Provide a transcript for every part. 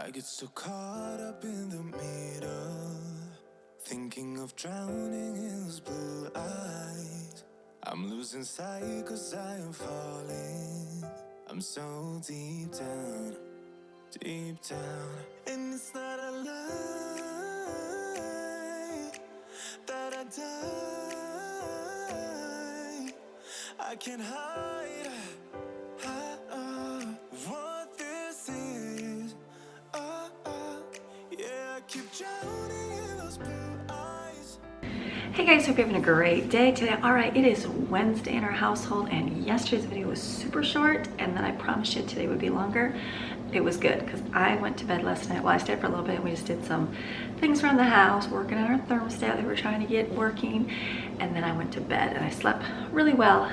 I get so caught up in the middle, thinking of drowning in those blue eyes. I'm losing sight 'cause I am falling. I'm so deep down, and it's not a lie that I die. I can't hide what this is. Yeah, I keep drowning in those blue eyes. Hey guys, hope you're having a great day today. All right, it is Wednesday in our household and yesterday's video was super short and then I promised you today would be longer. It was good because I went to bed last night. Well, I stayed for a little bit and we just did some things around the house, working on our thermostat that we were trying to get working. And then I went to bed and I slept really well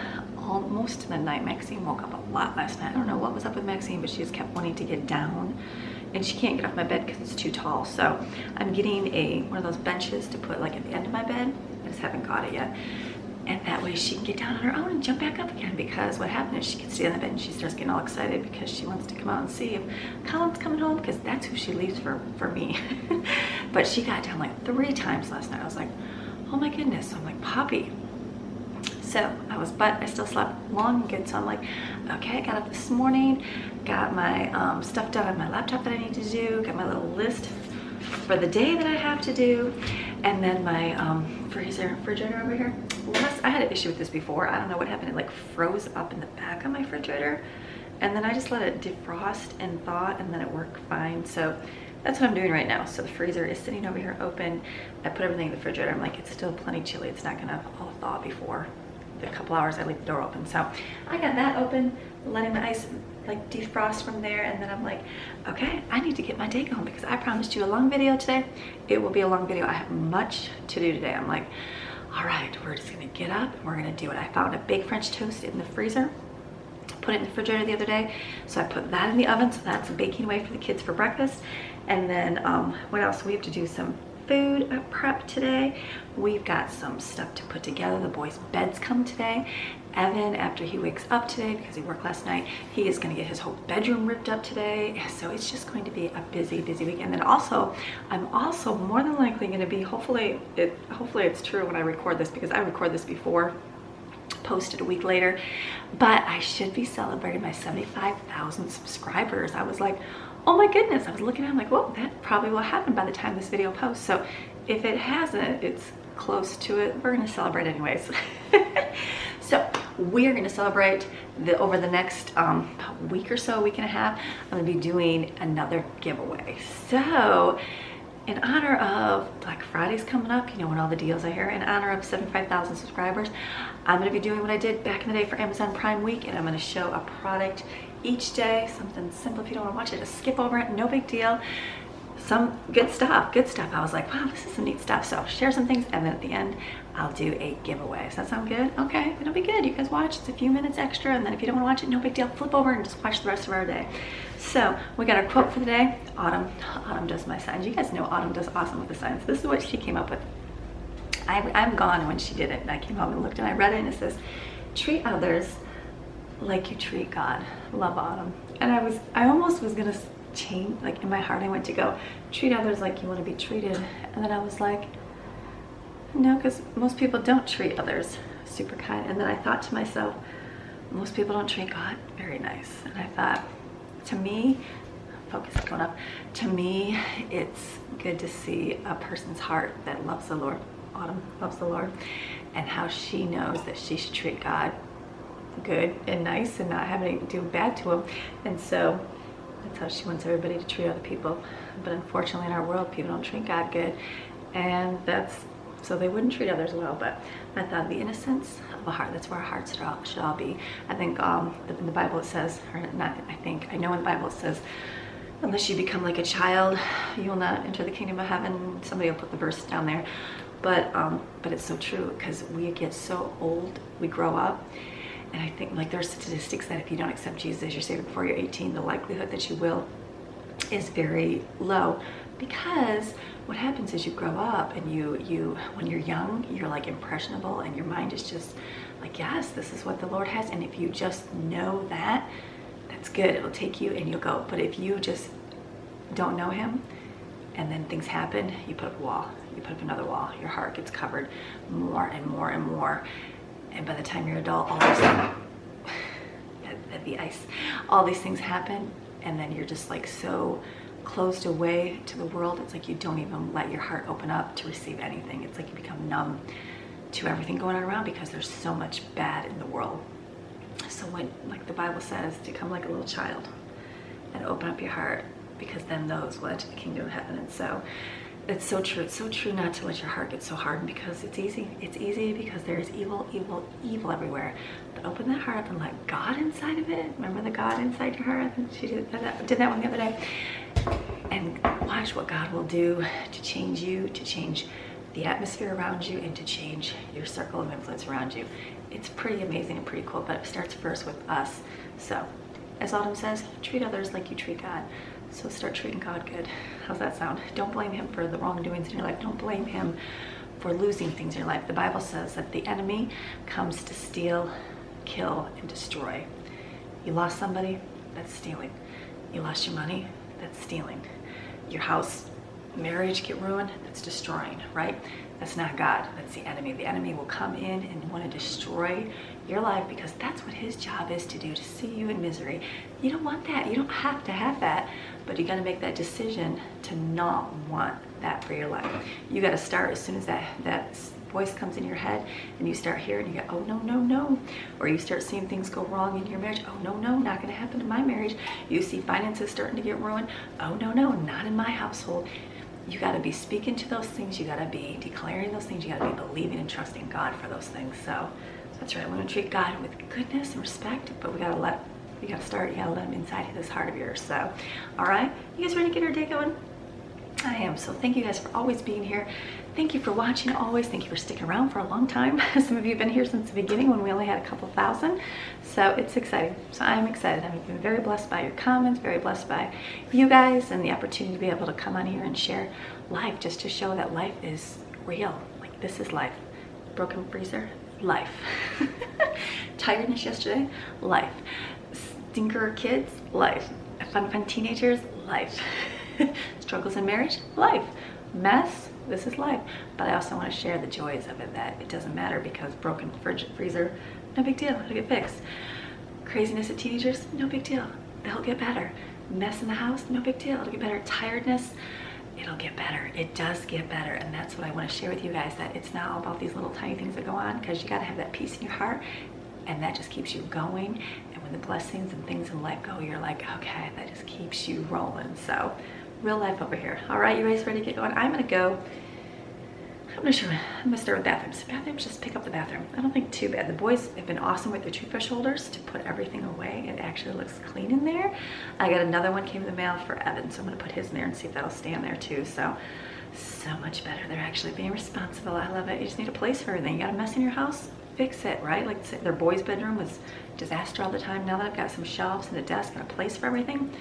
most of the night. Maxine woke up a lot last night. I don't know what was up with Maxine, but she just kept wanting to get down. And she can't get off my bed because it's too tall. So I'm getting one of those benches to put like at the end of my bed. I just haven't got it yet. And that way she can get down on her own and jump back up again, because what happened is she gets to the end of the bed and she starts getting all excited because she wants to come out and see if Colin's coming home, because that's who she leaves for me. But she got down like 3 times last night. I was like, oh my goodness. So I'm like, Poppy. So I still slept long and good. So I'm like, okay, I got up this morning, got my stuff done on my laptop that I need to do, got my little list for the day that I have to do, and then my refrigerator over here. I had an issue with this before. I don't know what happened. It like froze up in the back of my refrigerator, and then I just let it defrost and thaw, and then it worked fine. So that's what I'm doing right now. So the freezer is sitting over here open. I put everything in the refrigerator. I'm like, it's still plenty chilly. It's not gonna all thaw before the couple hours I leave the door open. So I got that open, letting the ice like defrost from there, and then I'm like, okay, I need to get my day going because I promised you a long video today. It will be a long video. I have much to do today. I'm like, all right, we're just gonna get up and we're gonna do it. I found a big French toast in the freezer, put it in the refrigerator the other day, so I put that in the oven, so that's baking away for the kids for breakfast. And then what else? We have to do some food prep today. We've got some stuff to put together. The boys' beds come today. Evan, after he wakes up today because he worked last night, he is going to get his whole bedroom ripped up today. So it's just going to be a busy week. And then also, I'm also more than likely going to be, hopefully it's true when I record this, because I record this before, posted a week later, but I should be celebrating my 75,000 subscribers. I was like, oh my goodness, I was looking at it, I'm like, well, that probably will happen by the time this video posts. So if it hasn't, it's close to it. We're gonna celebrate anyways. So we're gonna celebrate over the next week or so, week and a half, I'm gonna be doing another giveaway. So in honor of Black Friday's coming up, you know, when all the deals are here, in honor of 75,000 subscribers, I'm gonna be doing what I did back in the day for Amazon Prime Week, and I'm gonna show a product each day, something simple. If you don't wanna watch it, just skip over it, no big deal. Some good stuff. I was like, wow, this is some neat stuff. So share some things, and then at the end, I'll do a giveaway. Does that sound good? Okay, it'll be good. You guys watch, it's a few minutes extra, and then if you don't wanna watch it, no big deal, flip over and just watch the rest of our day. So we got our quote for the day. Autumn does my signs. You guys know Autumn does awesome with the signs. This is what she came up with. I'm gone when she did it, and I came home and looked and I read it, and it says, treat others like you treat God. Love, Autumn. And I almost was gonna change, like in my heart I went to go, treat others like you want to be treated, and then I was like, no, because most people don't treat others super kind. And then I thought to myself, most people don't treat God very nice. And I thought, to me, focus is going up, to me it's good to see a person's heart that loves the Lord. Autumn loves the Lord, and how she knows that she should treat God good and nice and not have anything to do bad to him. And so that's how she wants everybody to treat other people. But unfortunately in our world, people don't treat God good, and so they wouldn't treat others well. But I thought, the innocence of a heart, that's where our hearts should all be. I think in the Bible it says, or not, I know in the Bible it says, unless you become like a child, you will not enter the kingdom of heaven. Somebody will put the verse down there. But it's so true, because we get so old, we grow up. And I think, like, there are statistics that if you don't accept Jesus as your Savior before you're 18, the likelihood that you will is very low. Because what happens is you grow up, and you when you're young, you're like impressionable, and your mind is just like, yes, this is what the Lord has. And if you just know that, that's good. It'll take you and you'll go. But if you just don't know him, and then things happen, you put up a wall, you put up another wall, your heart gets covered more and more and more, and by the time you're adult, all this that'd be ice, all these things happen, and then you're just like so closed away to the world. It's like you don't even let your heart open up to receive anything. It's like you become numb to everything going on around because there's so much bad in the world. So when, like the Bible says, to come like a little child and open up your heart, because then those will enter the kingdom of heaven. And so it's so true. It's so true not to let your heart get so hardened, because it's easy. It's easy because there's evil, evil, evil everywhere. But open that heart up and let God inside of it. Remember the God inside your heart? She did that one the other day. And watch what God will do to change you, to change the atmosphere around you, and to change your circle of influence around you. It's pretty amazing and pretty cool, but it starts first with us. So, as Autumn says, treat others like you treat God. So start treating God good. How's that sound? Don't blame him for the wrongdoings in your life. Don't blame him for losing things in your life. The Bible says that the enemy comes to steal, kill, and destroy. You lost somebody, that's stealing. You lost your money, that's stealing. Your house, marriage get ruined, that's destroying, right? That's not God, that's the enemy. The enemy will come in and want to destroy your life, because that's what his job is to do, to see you in misery. You don't want that. You don't have to have that, but you got to make that decision to not want that for your life. You got to start as soon as that voice comes in your head and you start hearing, you go, oh no, no, no. Or you start seeing things go wrong in your marriage. Oh no, no, not going to happen in my marriage. You see finances starting to get ruined. Oh no, no, not in my household. You got to be speaking to those things. You got to be declaring those things. You got to be believing and trusting God for those things. So that's right. We want to treat God with goodness and respect, but you gotta let him inside this heart of yours. So, all right, you guys ready to get our day going? I am. So thank you guys for always being here. Thank you for watching always. Thank you for sticking around for a long time. Some of you have been here since the beginning when we only had a couple thousand. So it's exciting. So I'm excited. I've been very blessed by your comments, very blessed by you guys, and the opportunity to be able to come on here and share life, just to show that life is real. Like, this is life. Broken freezer, life. Tiredness yesterday, life. Stinker kids, life. Fun teenagers, life. Struggles in marriage, life. Mess, this is life. But I also want to share the joys of it, that it doesn't matter, because broken freezer, no big deal, it'll get fixed. Craziness of teenagers, no big deal, they'll get better. Mess in the house, no big deal, it'll get better. Tiredness, it'll get better. It does get better. And that's what I want to share with you guys, that it's not all about these little tiny things that go on, because you got to have that peace in your heart, and that just keeps you going. And when the blessings and things in life go, you're like, okay, that just keeps you rolling. So real life over here. All right, you guys ready to get going? I'm gonna start with bathrooms. Bathrooms, just pick up the bathroom. I don't think too bad. The boys have been awesome with their toothbrush holders to put everything away. It actually looks clean in there. I got another one came in the mail for Evan, so I'm gonna put his in there and see if that'll stay in there too. So much better. They're actually being responsible. I love it. You just need a place for everything. You got a mess in your house, fix it, right? Like their boys' bedroom was disaster all the time. Now that I've got some shelves and a desk and a place for everything,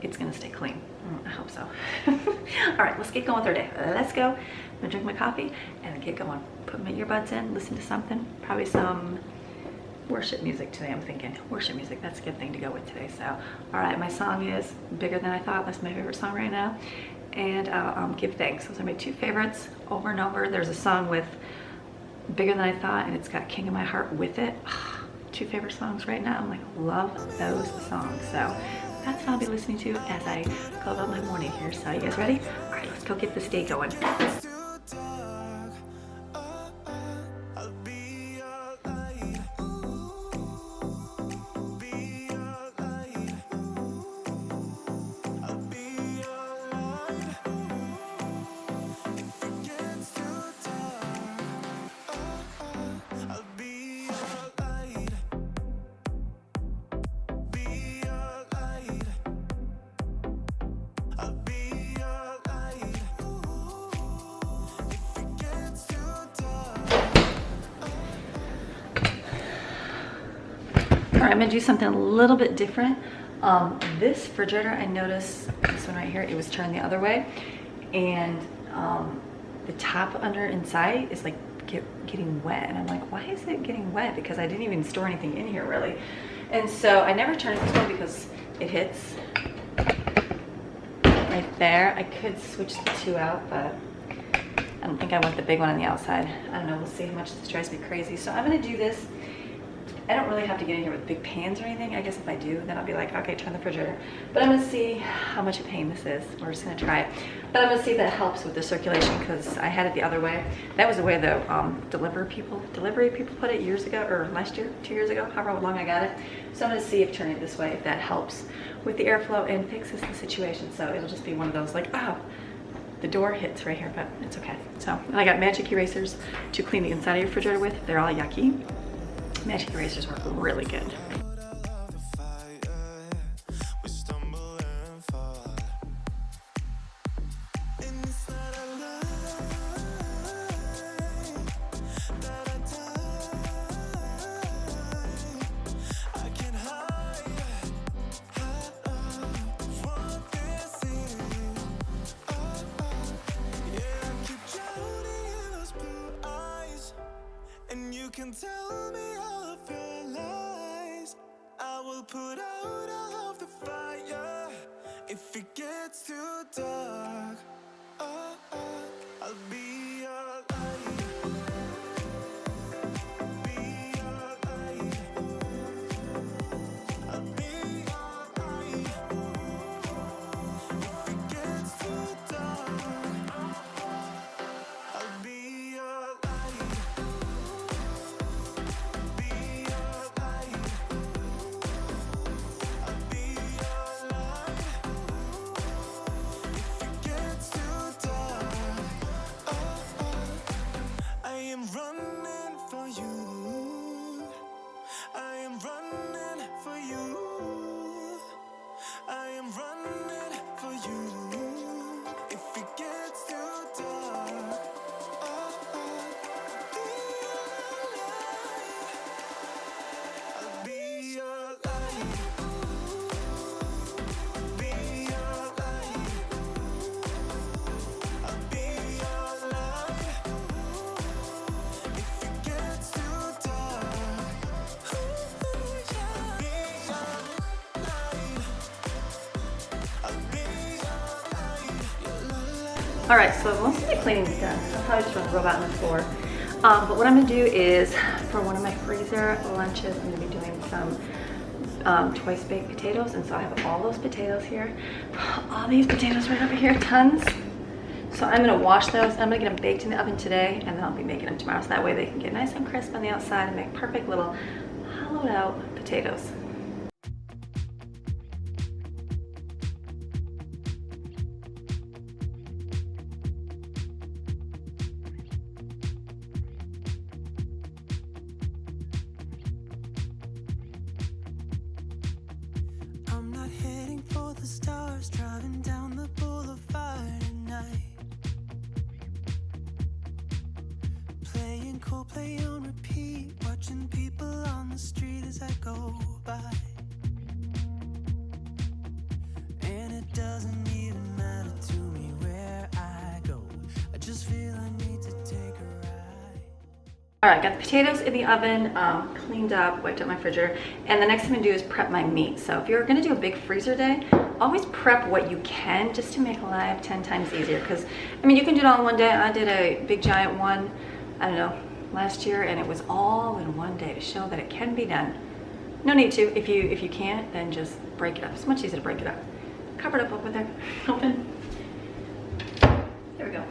it's gonna stay clean. I hope so. All right, let's get going with our day. Let's go. I'm gonna drink my coffee and get going. Put my earbuds in, listen to something, probably some worship music today. I'm thinking worship music, that's a good thing to go with today. So, all right, my song is Bigger Than I Thought. That's my favorite song right now. And Give Thanks. Those are my two favorites over and over. There's a song with Bigger Than I Thought, and it's got King of My Heart with it. Two favorite songs right now. I'm like, love those songs. So that's what I'll be listening to as I go about my morning here. So you guys ready? All right, let's go get this day going. I'm gonna do something a little bit different. This refrigerator, I noticed this one right here, it was turned the other way, and the top under inside is like getting wet, and I'm like, why is it getting wet? Because I didn't even store anything in here really. And so I never turn it this way because it hits, right there. I could switch the two out, but I don't think I want the big one on the outside. I don't know, we'll see how much this drives me crazy. So I'm gonna do this. I don't really have to get in here with big pans or anything. I guess if I do, then I'll be like, okay, turn the refrigerator. But I'm gonna see how much a pain this is. We're just gonna try it. But I'm gonna see if that helps with the circulation, because I had it the other way. That was the way the delivery people put it years ago, or last year, 2 years ago, however long I got it. So I'm gonna see if turning it this way, if that helps with the airflow and fixes the situation. So it'll just be one of those like, oh, the door hits right here, but it's okay. So, and I got magic erasers to clean the inside of your refrigerator with. They're all yucky. Magic erasers work really good. You can tell me all of your lies. I will put out all of the fire if it gets too dark. Oh, oh, I'll be your light. Be your light. I'll be your light. If it gets too dark, I'll be your light. All right, so most of the cleaning is done. I'll probably just run the robot on the floor. But what I'm gonna do is, for one of my freezer lunches, I'm gonna be doing some twice baked potatoes. And so I have all those potatoes here. All these potatoes right over here, tons. So I'm gonna wash those. I'm gonna get them baked in the oven today, and then I'll be making them tomorrow. So that way they can get nice and crisp on the outside and make perfect little hollowed out potatoes. Stars driving down the boulevard at night, playing Coldplay on repeat, watching people on the street as I go by. And it doesn't even matter to me where I go, I just feel I need to take a ride. All right, got the potatoes in the oven, cleaned up, wiped up my refrigerator, and the next thing I'm gonna do is prep my meat. So if you're gonna do a big freezer day, always prep what you can just to make life 10 times easier. Because, I mean, you can do it all in one day. I did a big giant one, I don't know, last year, and it was all in one day to show that it can be done. No need to. If you can't, then just break it up. It's much easier to break it up. Cover it up over there, open. There we go.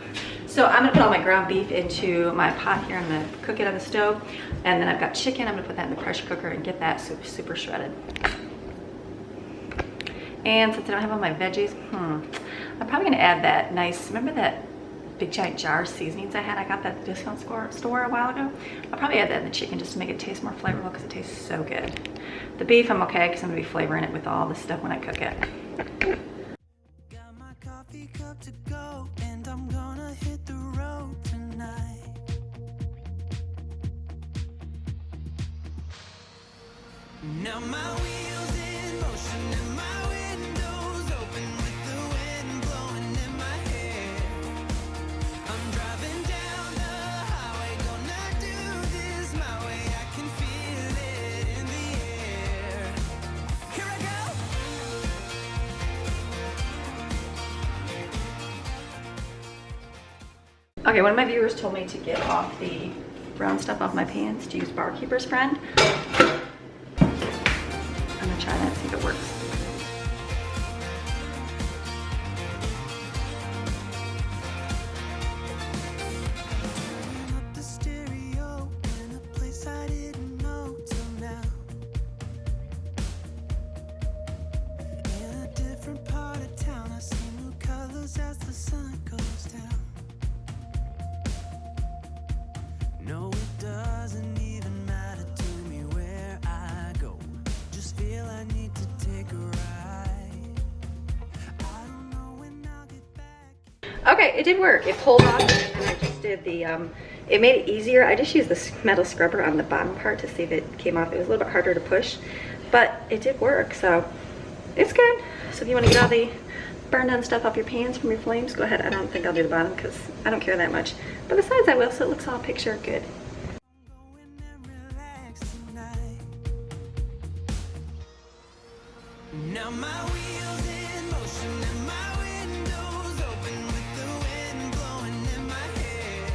So I'm gonna put all my ground beef into my pot here. I'm gonna cook it on the stove. And then I've got chicken. I'm gonna put that in the pressure cooker and get that super shredded. And since I don't have all my veggies, I'm probably gonna add that nice, remember that big giant jar of seasonings I had? I got that at the discount store a while ago. I'll probably add that in the chicken just to make it taste more flavorful, because it tastes so good. The beef, I'm okay, because I'm gonna be flavoring it with all this stuff when I cook it. Got my coffee cup to go, and I'm gonna hit the road tonight. Now my wheels in motion and my windows open with the wind blowing in my hair. I'm driving down the highway, gonna do this my way. I can feel it in the air. Here I go. Okay, one of my viewers told me to get off the brown stuff off my pants to use Barkeeper's Friend. I'm gonna try that and see if it works. Okay, it did work. It pulled off, and then I just did the, it made it easier. I just used the metal scrubber on the bottom part to see if it came off. It was a little bit harder to push, but it did work, so it's good. So if you want to get all the burned on stuff off your pants from your flames, go ahead. I don't think I'll do the bottom because I don't care that much, but the sides I will, so it looks all picture good. Now my wheels in motion and my windows open with the wind blowing in my hair.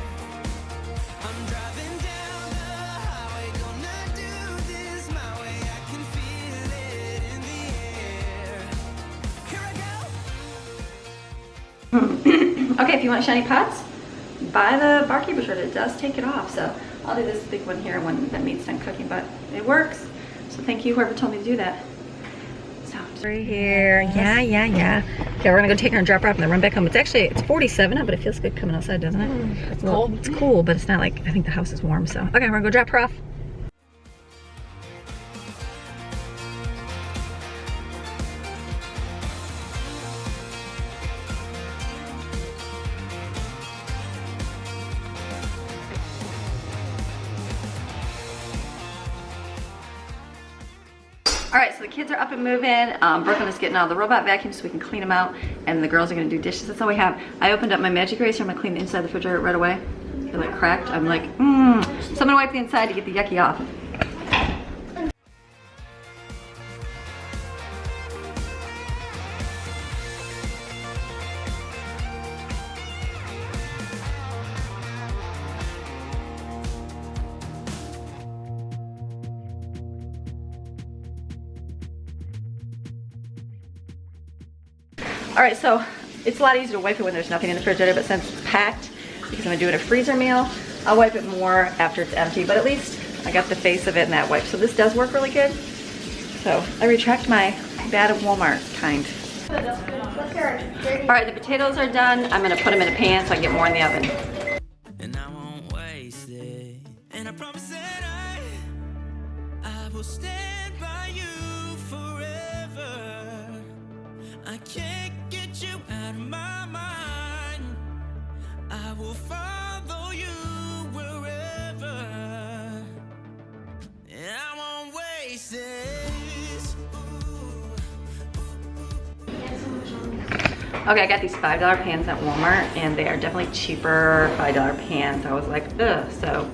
I'm driving down the highway, gonna do this my way. I can feel it in the air. Here I go. Okay, if you want shiny pots, buy the Barkeeper's Friend. It does take it off, so I'll do this big one here when the meat's done cooking, but it works. So thank you, whoever told me to do that. Right here, yeah. Okay, we're gonna go take her and drop her off and then run back home. It's 47 out, but it feels good coming outside, doesn't it? It's cold. It's cool, but it's not like, I think the house is warm, so. Okay, we're gonna go drop her off. All right, so the kids are up and moving. Brooklyn is getting out the robot vacuum so we can clean them out, and the girls are gonna do dishes. That's all we have. I opened up my magic eraser. I'm gonna clean the inside of the refrigerator right away. It like cracked. I'm like, So I'm gonna wipe the inside to get the yucky off. All right, so it's a lot easier to wipe it when there's nothing in the refrigerator, but since it's packed, because I'm gonna do it a freezer meal, I'll wipe it more after it's empty, but at least I got the face of it in that wipe. So this does work really good. So I retract my bad Walmart kind. All right, the potatoes are done. I'm gonna put them in a pan so I can get more in the oven. And I won't waste it. And I promise that I will stand by you forever. I can't get you out of my mind. I will follow you wherever. And I won't waste this. Okay, I got these $5 pans at Walmart, and they are definitely cheaper $5 pans. I was like, ugh. So,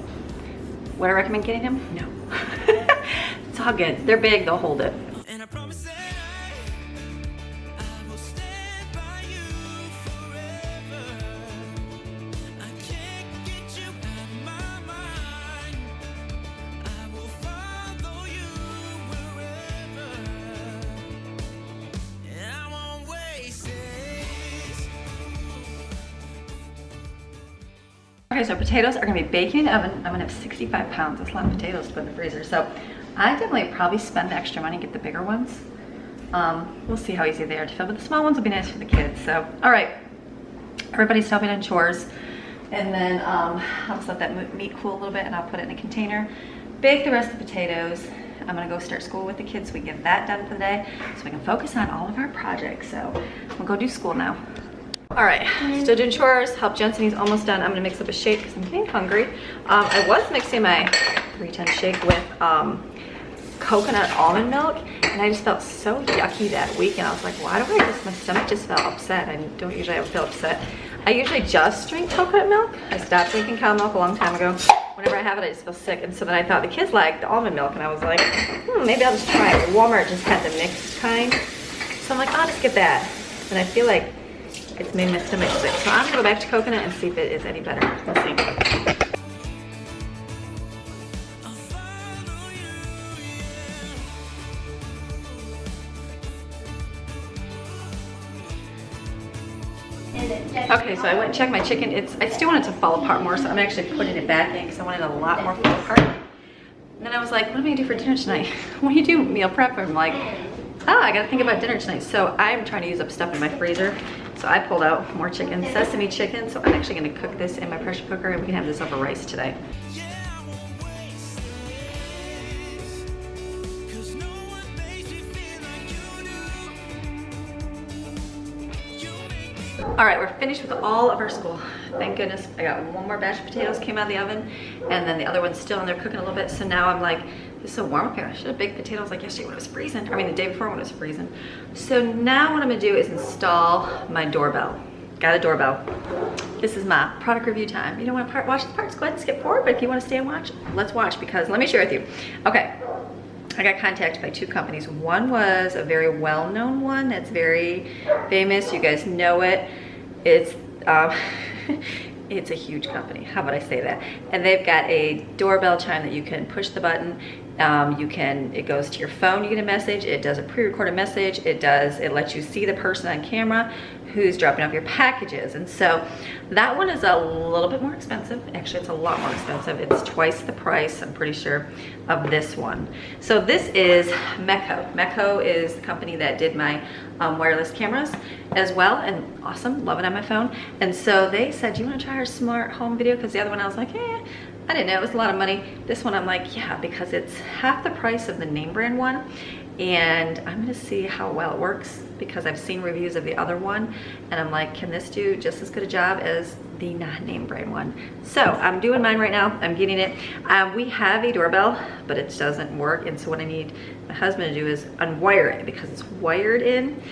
would I recommend getting them? No. It's all good. They're big. They'll hold it. And I promise that I will stand by you forever. I can't get you out of my mind. I will follow you wherever. And I won't waste this. Okay, so potatoes are gonna be baking in the oven. I'm gonna have 65 pounds. That's a lot of potatoes to put in the freezer. So I definitely probably spend the extra money and get the bigger ones. We'll see how easy they are to fill, but the small ones will be nice for the kids. So, all right, everybody's helping in chores. And then I'll just let that meat cool a little bit, and I'll put it in a container. Bake the rest of the potatoes. I'm gonna go start school with the kids so we can get that done for the day, so we can focus on all of our projects. So we'll go do school now. All right, still doing chores. Help Jensen, he's almost done. I'm gonna mix up a shake because I'm getting hungry. I was mixing my 310 shake with coconut almond milk, and I just felt so yucky that week, and I was like, why do my stomach just felt upset? I don't usually ever feel upset. I usually just drink coconut milk. I stopped drinking cow milk a long time ago. Whenever I have it, I just feel sick, and so then I thought the kids liked the almond milk, and I was like, maybe I'll just try it. Walmart just had the mixed kind, so I'm like, I'll just get that. And I feel like It's made my stomach sick. So I'm gonna go back to coconut and see if it is any better. We'll see. Okay, so I went and checked my chicken. I still want it to fall apart more, so I'm actually putting it back in because I want it a lot more fall apart. And then I was like, what am I gonna do for dinner tonight? When you do meal prep, I'm like, I gotta think about dinner tonight. So I'm trying to use up stuff in my freezer. So I pulled out more chicken, sesame chicken. So I'm actually gonna cook this in my pressure cooker and we can have this over rice today. All right, we're finished with all of our school. Thank goodness. I got one more batch of potatoes came out of the oven, and then the other one's still in there cooking a little bit. So now I'm like, it's so warm up here. I should have baked potatoes like yesterday when it was freezing. I mean, the day before when it was freezing. So now what I'm gonna do is install my doorbell. Got a doorbell. This is my product review time. You don't want to watch the parts, go ahead and skip forward, but if you want to stay and watch, let's watch, because let me share with you. Okay. I got contacted by two companies. One was a very well-known one that's very famous. You guys know it. It's it's a huge company. How about I say that? And they've got a doorbell chime that you can push the button. It goes to your phone, you get a message. It does a pre-recorded message. It lets you see the person on camera who's dropping off your packages. And so that one is a little bit more expensive. Actually, it's a lot more expensive. It's twice the price, I'm pretty sure, of this one. So this is Meko. Meko is the company that did my wireless cameras as well, and awesome, love it on my phone. And so they said, do you want to try our smart home video? Because the other one I was like, I didn't know, it was a lot of money. This one I'm like, yeah, because it's half the price of the name brand one. And I'm gonna see how well it works because I've seen reviews of the other one and I'm like, can this do just as good a job as the non-name brand one? So I'm doing mine right now. I'm getting it. We have a doorbell, but it doesn't work. And so what I need my husband to do is unwire it because it's wired in,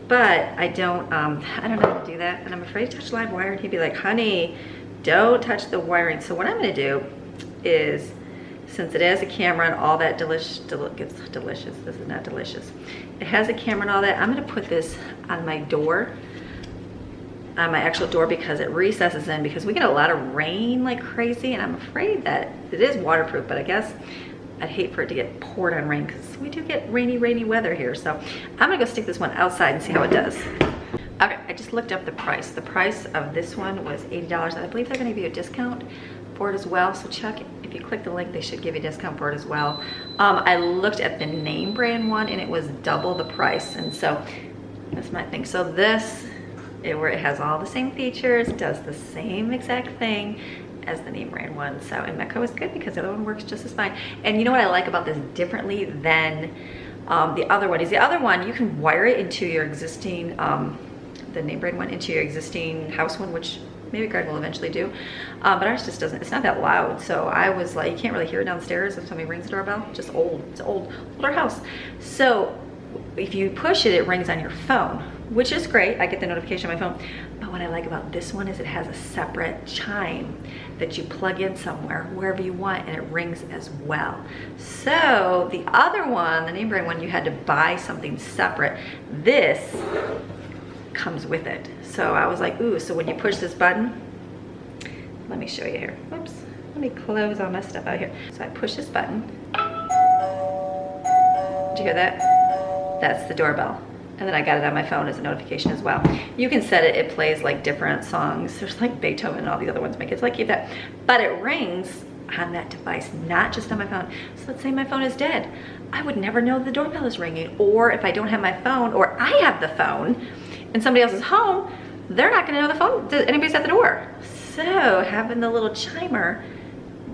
but I don't know how to do that. And I'm afraid to touch live wire and he'd be like, honey, don't touch the wiring. So what I'm gonna do is, since it has a camera and all that delicious, this is not delicious. It has a camera and all that. I'm gonna put this on my door, on my actual door, because it recesses in, because we get a lot of rain like crazy, and I'm afraid that it is waterproof, but I guess I'd hate for it to get poured on rain because we do get rainy weather here. So I'm gonna go stick this one outside and see how it does. Okay, I just looked up the price. The price of this one was $80, and I believe they're gonna give you a discount for it as well. So check, if you click the link, they should give you a discount for it as well. I looked at the name brand one and it was double the price. And so that's my thing. So this, where it has all the same features, does the same exact thing as the name brand one. So, and Meko is good because the other one works just as fine. And you know what I like about this differently than the other one is the other one, you can wire it into your existing, the name brand one into your existing house one, which maybe Greg will eventually do, but ours just doesn't, it's not that loud. So I was like, you can't really hear it downstairs if somebody rings the doorbell, just old, it's an older house. So if you push it, it rings on your phone, which is great. I get the notification on my phone. But what I like about this one is it has a separate chime that you plug in somewhere, wherever you want, and it rings as well. So the other one, the name brand one, you had to buy something separate. This comes with it. So I was like, ooh, so when you push this button, let me show you here. Whoops, let me close all my stuff out here. So I push this button. Did you hear that? That's the doorbell. And then I got it on my phone as a notification as well. You can set it, it plays like different songs. There's like Beethoven and all the other ones make it like that. But it rings on that device, not just on my phone. So let's say my phone is dead. I would never know the doorbell is ringing. Or if I don't have my phone, or I have the phone, and somebody else is home, they're not gonna know the phone, anybody's at the door. So having the little chimer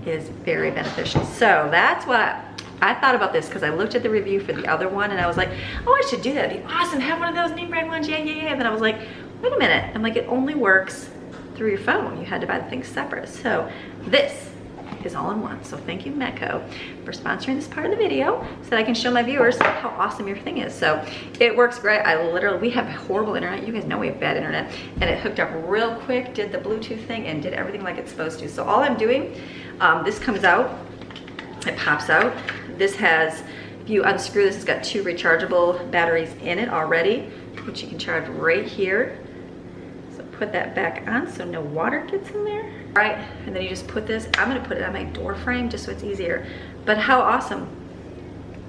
is very beneficial. So that's what I thought about this, because I looked at the review for the other one and I was like, oh, I should do that, it'd be awesome, have one of those name brand ones, yeah. And then I was like, wait a minute, I'm like, it only works through your phone. You had to buy the things separate. So this is all in one. So thank you, Meko, for sponsoring this part of the video so that I can show my viewers how awesome your thing is. So it works great. We have horrible internet. You guys know we have bad internet, and it hooked up real quick, did the Bluetooth thing, and did everything like it's supposed to. So all I'm doing, this comes out, it pops out. This has, if you unscrew this, it's got 2 rechargeable batteries in it already, which you can charge right here. put that back on so no water gets in there. All right, and then you just put this, I'm gonna put it on my door frame just so it's easier. But how awesome.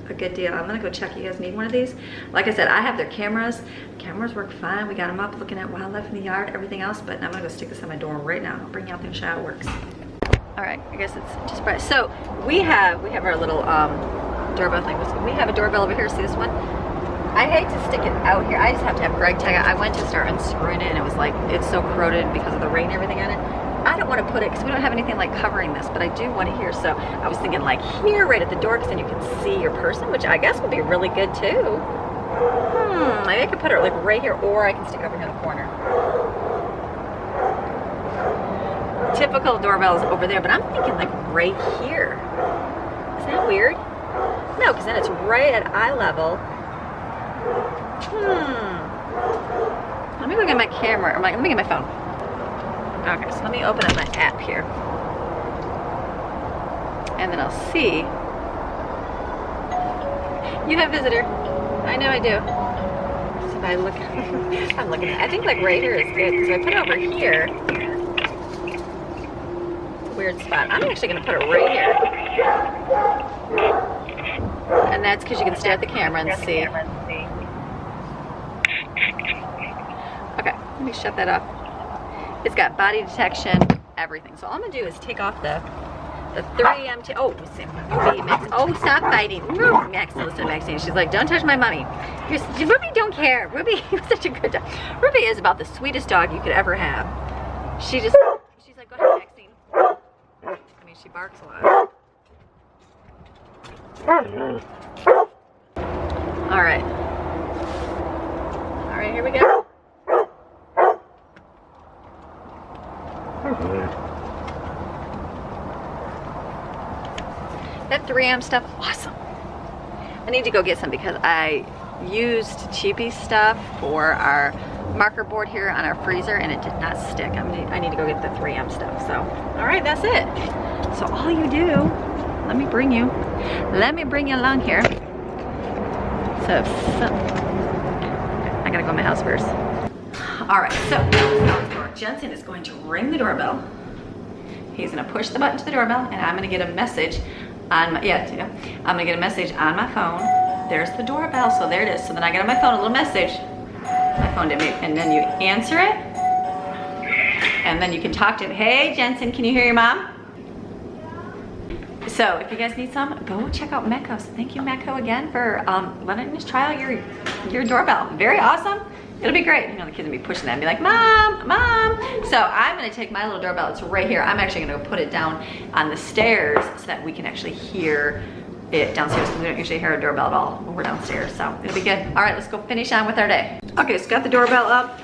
A good deal. I'm gonna go check. You guys need one of these? Like I said, I have their cameras. Cameras work fine. We got them up looking at wildlife in the yard, everything else, but I'm gonna go stick this on my door right now. I'll bring you out there and show how it works. All right, I guess it's just bright. So we have our little doorbell thing. We have a doorbell over here. See this one? I hate to stick it out here. I just have to have Greg tag it. I went to start unscrewing it and it was like, it's so corroded because of the rain and everything on it. I don't want to put it, because we don't have anything like covering this, but I do want it here. So I was thinking like here, right at the door, because then you can see your person, which I guess would be really good too. Maybe I could put it like right here, or I can stick it over here in the corner. Typical doorbell is over there, but I'm thinking like right here. Isn't that weird? No, because then it's right at eye level. Let me look at my camera, or let me get my phone. Okay, so let me open up my app here. And then I'll see. You have visitor. I know I do. So if I look, I'm looking at, I think like right here is good, because if I put it over here, it's a weird spot. I'm actually gonna put it right here. And that's because you can stare at the camera and see. Okay, let me shut that off. It's got body detection, everything. So all I'm gonna do is take off the 3M. Oh, stop fighting. Max, listen to Maxine. She's like, don't touch my mommy. Ruby don't care. Ruby, you're such a good dog. Ruby is about the sweetest dog you could ever have. She's like, go ahead, Maxine. I mean, she barks a lot. All right. All right, here we go. That 3M stuff, awesome. I need to go get some because I used cheapy stuff for our marker board here on our freezer and it did not stick. I need to go get the 3M stuff. So, all right, that's it. So all you do, let me bring you along here. So, I gotta go in my house first. All right, so Jensen is going to ring the doorbell. He's gonna push the button to the doorbell and I'm gonna get a message on my, I'm gonna get a message on my phone. There's the doorbell, so there it is. So then I get on my phone a little message. My phone did me, and then you answer it. And then you can talk to him. Hey, Jensen, can you hear your mom? So if you guys need some, go check out Metco. So thank you, Metco, again for letting us try out your doorbell. Very awesome. It'll be great. You know, the kids will be pushing that and be like, Mom, Mom. So I'm gonna take my little doorbell, it's right here. I'm actually gonna put it down on the stairs so that we can actually hear it downstairs, because we don't usually hear a doorbell at all when we're downstairs. So it'll be good. All right, let's go finish on with our day. Okay, so got the doorbell up.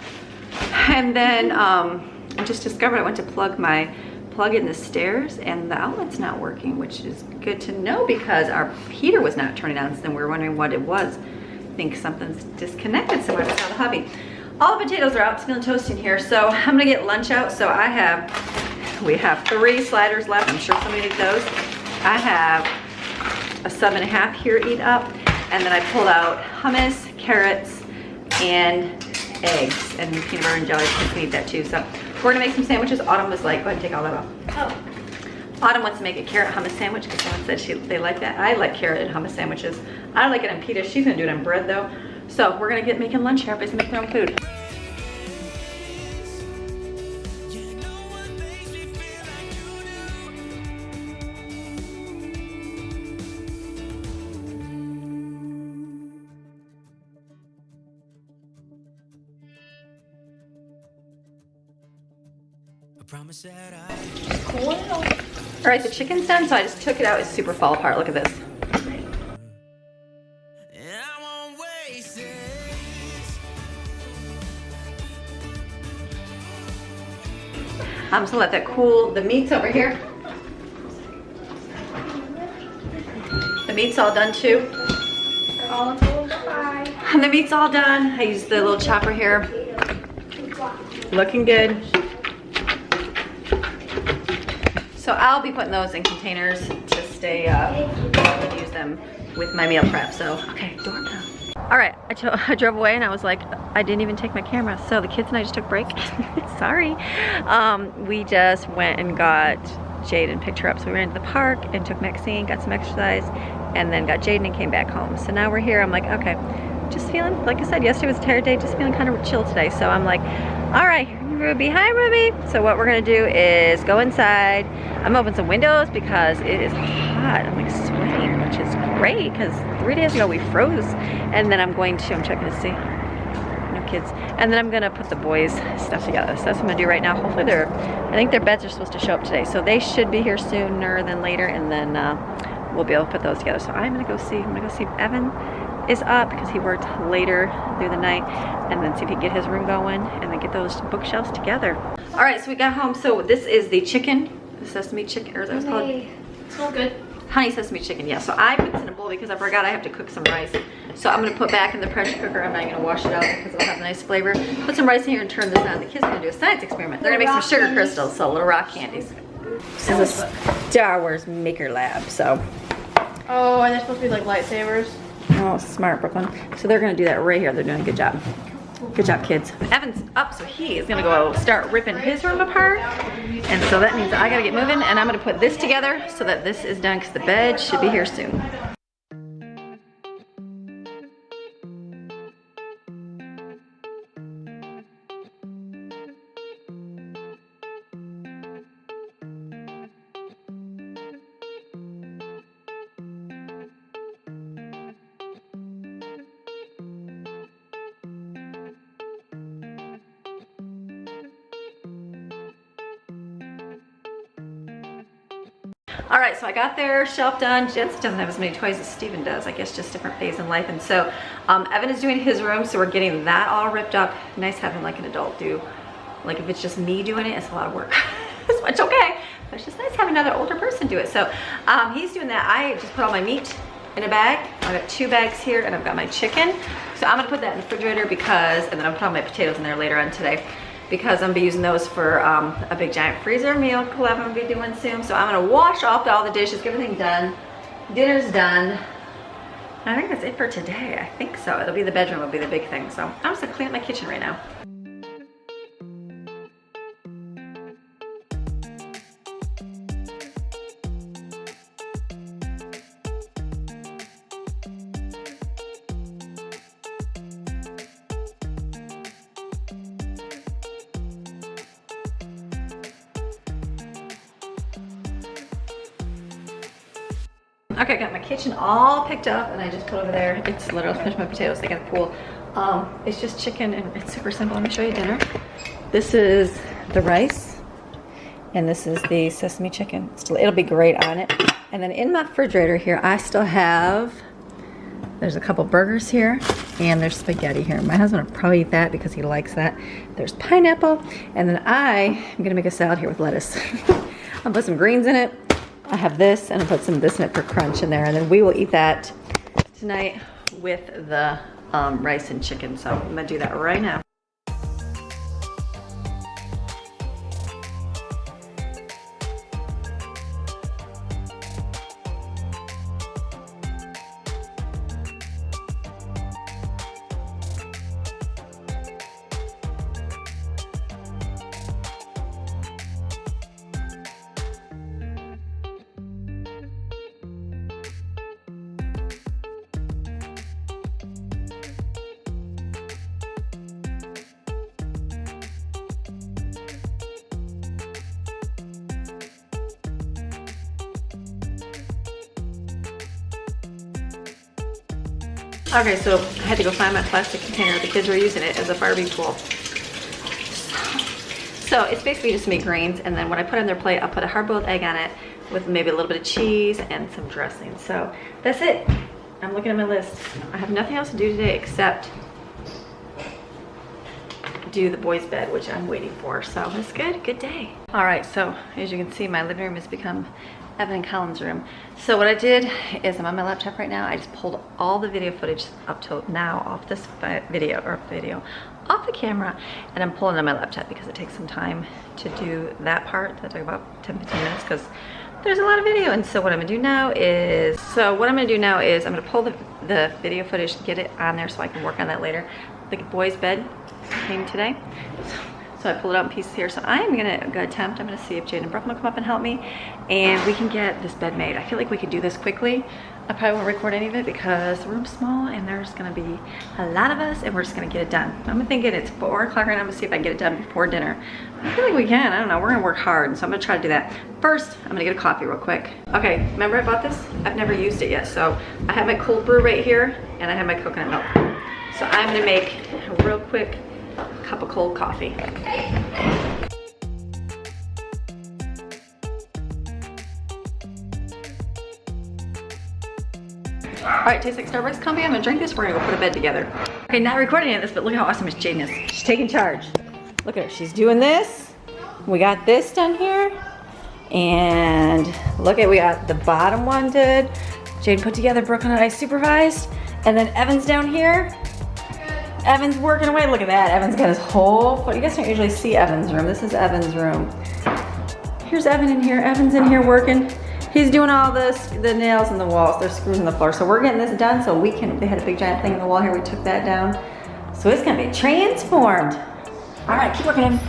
And then I just discovered I went to plug in the stairs and the outlet's not working, which is good to know because our heater was not turning on. So then we were wondering what it was. I think something's disconnected somewhere. It's out of the hubby. All the potatoes are out. It's feeling toasty in here. So I'm gonna get lunch out. So we have 3 sliders left. I'm sure somebody needs those. I have a sub-and-a-half here to eat up. And then I pulled out hummus, carrots, and eggs, and peanut butter and jelly. Kids can eat that too. So we're gonna make some sandwiches. Autumn was like, go ahead and take all that off. Oh. Autumn wants to make a carrot hummus sandwich because someone said they like that. I like carrot and hummus sandwiches. I like it on pita. She's gonna do it on bread though. So we're gonna get making lunch here. Everybody's making their own food. All right, the chicken's done, so I just took it out. It's super fall apart. Look at this. I'm just gonna let that cool. The meat's over here. The meat's all done too. And the meat's all done. I used the little chopper here. Looking good. So I'll be putting those in containers to stay, and use them with my meal prep. So, okay, doorbell. All right, I drove away and I was like, I didn't even take my camera. So the kids and I just took a break. Sorry. We just went and got Jade and picked her up. So we ran to the park and took Maxine, got some exercise, and then got Jaden and came back home. So now we're here. I'm like, okay, just feeling, like I said, yesterday was a tired day, just feeling kind of chill today. So I'm like, all right, Ruby, hi Ruby. So what we're gonna do is go inside. I'm opening some windows because it is hot. I'm like sweating, which is great because 3 days ago we froze. And then I'm checking to see. No kids. And then I'm gonna put the boys' stuff together. So that's what I'm gonna do right now. Hopefully I think their beds are supposed to show up today. So they should be here sooner than later, and then we'll be able to put those together. So I'm gonna go see if Evan is up because he worked later through the night, and then see if he can get his room going and then get those bookshelves together. All right, so we got home. So this is the chicken, the sesame chicken, or is that what it's called? It's all good. Honey sesame chicken, yeah. So I put this in a bowl because I forgot I have to cook some rice. So I'm gonna put back in the pressure cooker. I'm not gonna wash it out because it'll have a nice flavor. Put some rice in here and turn this on. The kids are gonna do a science experiment. They're gonna make some sugar crystals, so little rock candies. This is a Star Wars Maker Lab, so. Oh, and they're supposed to be like lightsabers. Oh, smart, Brooklyn. So they're gonna do that right here. They're doing a good job. Good job, kids. Evan's up, so he is gonna go start ripping his room apart. And so that means I gotta get moving, and I'm gonna put this together so that this is done because the bed should be here soon. All right, so I got their shelf done. Jensen doesn't have as many toys as Steven does. I guess just different phase in life. And so Evan is doing his room, so we're getting that all ripped up. Nice having like an adult do. Like if it's just me doing it, it's a lot of work. So it's okay, but it's just nice having another older person do it. So he's doing that. I just put all my meat in a bag. I've got 2 bags here, and I've got my chicken. So I'm gonna put that in the refrigerator because, and then I'll put all my potatoes in there later on today, because I'm gonna be using those for a big giant freezer meal collab I'm gonna be doing soon. So I'm gonna wash off all the dishes, get everything done. Dinner's done. And I think that's it for today. I think so. It'll be the bedroom, will be the big thing. So I'm just gonna clean up my kitchen right now. Okay, I got my kitchen all picked up, and I just put over there. It's literally finished my potatoes. They got a pool. It's just chicken, and it's super simple. Let me show you dinner. This is the rice, and this is the sesame chicken. It'll be great on it. And then in my refrigerator here, I still have, there's a couple burgers here, and there's spaghetti here. My husband will probably eat that because he likes that. There's pineapple, and then I am gonna make a salad here with lettuce. I'll put some greens in it. I have this, and I'll put some of this in it for crunch in there, and then we will eat that tonight with the rice and chicken. So I'm gonna do that right now. Okay, so I had to go find my plastic container. The kids were using it as a Barbie pool. So it's basically just make greens, and then when I put it on their plate, I'll put a hard-boiled egg on it with maybe a little bit of cheese and some dressing. So that's it. I'm looking at my list. I have nothing else to do today except do the boys' bed, which I'm waiting for. So that's good. Good day. All right, so as you can see, my living room has become Evan and Colin's room. So what I did is, I'm on my laptop right now. I just pulled all the video footage up till now off this off the camera, and I'm pulling it on my laptop because it takes some time to do that part. That took about 10-15 minutes because there's a lot of video. And so what I'm gonna do now is, I'm gonna pull the video footage, get it on there so I can work on that later. the boys' bed came today. So I pulled it out in pieces here. So I'm gonna attempt, I'm gonna see if Jade and Brooklyn will come up and help me and we can get this bed made. I feel like we could do this quickly. I probably won't record any of it because the room's small and there's gonna be a lot of us and we're just gonna get it done. I'm thinking it's 4 o'clock right now. I'm gonna see if I can get it done before dinner. I feel like we can, I don't know, we're gonna work hard. So I'm gonna try to do that. First, I'm gonna get a coffee real quick. Okay, remember I bought this? I've never used it yet. So I have my cold brew right here and I have my coconut milk. So I'm gonna make a real quick cup of cold coffee. All right, tastes like Starbucks coffee. I'm gonna drink this. We're gonna go put a bed together. Okay, not recording any of this, but look how awesome Miss Jaden is. She's taking charge. Look at her, she's doing this. We got this done here. And look at, we got the bottom one did. Jaden put together, Brooklyn and I supervised. And then Evan's down here. Evan's working away. Look at that. Evan's got his whole foot. You guys don't usually see Evan's room. This is Evan's room. Here's Evan in here. Evan's in here working. He's doing all this, the nails in the walls. They're screws in the floor. So we're getting this done so we can, they had a big giant thing in the wall here. We took that down. So it's gonna be transformed. All right, keep working, Evan.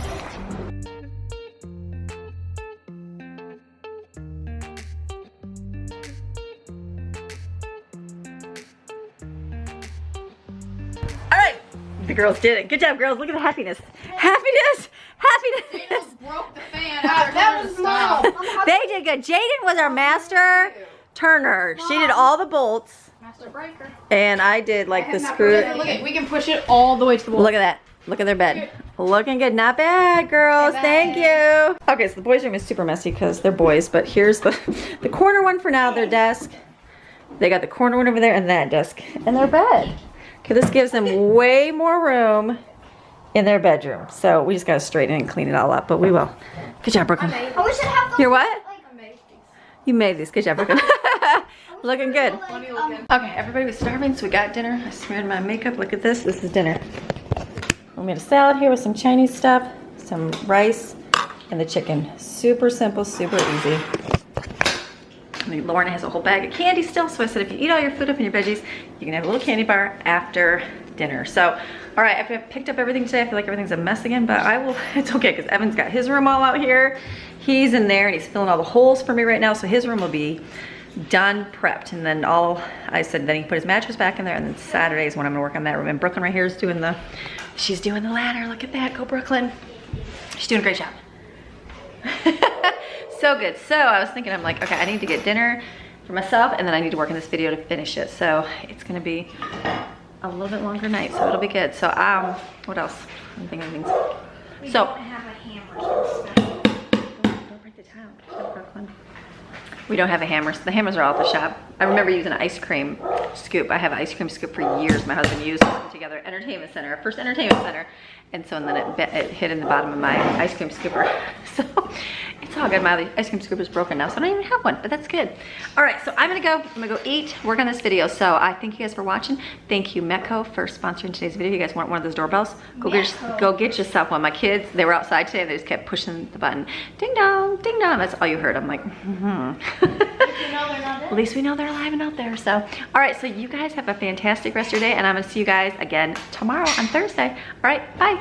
The girls did it. Good job, girls. Look at the happiness. Happiness! Happiness! Just broke the fan out. That was small. They did good. Jaden was our master turner. She did all the bolts. Master breaker. And I did like the screw. Look at, we can push it all the way to the wall. Look at that. Look at their bed. Looking good. Not bad, girls. Thank you. Okay, so the boys' room is super messy because they're boys, but here's the corner one for now, their desk. They got the corner one over there and that desk and their bed. Okay, this gives them way more room in their bedroom. So we just gotta straighten and clean it all up, but we will. Good job, Brooklyn. Oh, we should have those. You're what? I made these. You made these. Good job, Brooklyn. Looking good. Funny looking. Okay, everybody was starving, so we got dinner. I smeared my makeup. Look at this. This is dinner. We made a salad here with some Chinese stuff, some rice, and the chicken. Super simple, super easy. I mean, Lauren has a whole bag of candy still, so I said if you eat all your food up in your veggies, you can have a little candy bar after dinner. So, all right, I've picked up everything today. I feel like everything's a mess again, but I will, it's okay, because Evan's got his room all out here. He's in there, and he's filling all the holes for me right now, so his room will be done, prepped, and then I said, then he put his mattress back in there, and then Saturday is when I'm gonna work on that room. And Brooklyn right here is doing she's doing the ladder. Look at that, go Brooklyn. She's doing a great job. So good. So I was thinking, I'm like, okay, I need to get dinner for myself and then I need to work on this video to finish it. So it's gonna be a little bit longer night, so it'll be good. So what else? I'm thinking of things. We So don't have a hammer. don't break the towel. Brooklyn. We don't have a hammer, so the hammers are all at the shop. I remember using an ice cream scoop. I have an ice cream scoop for years. My husband used it together. Entertainment center, our first entertainment center. And so and then it hit in the bottom of my ice cream scooper. So it's all good. My ice cream scooper is broken now, so I don't even have one, but that's good. All right, so I'm gonna go eat, work on this video. So I thank you guys for watching. Thank you, Metco, for sponsoring today's video. You guys want one of those doorbells? Go get yourself one. My kids, they were outside today. They just kept pushing the button. Ding dong, ding dong. That's all you heard. I'm like, At least we know they're alive and out there. So, all right, so you guys have a fantastic rest of your day, and I'm gonna see you guys again tomorrow on Thursday. All right, bye.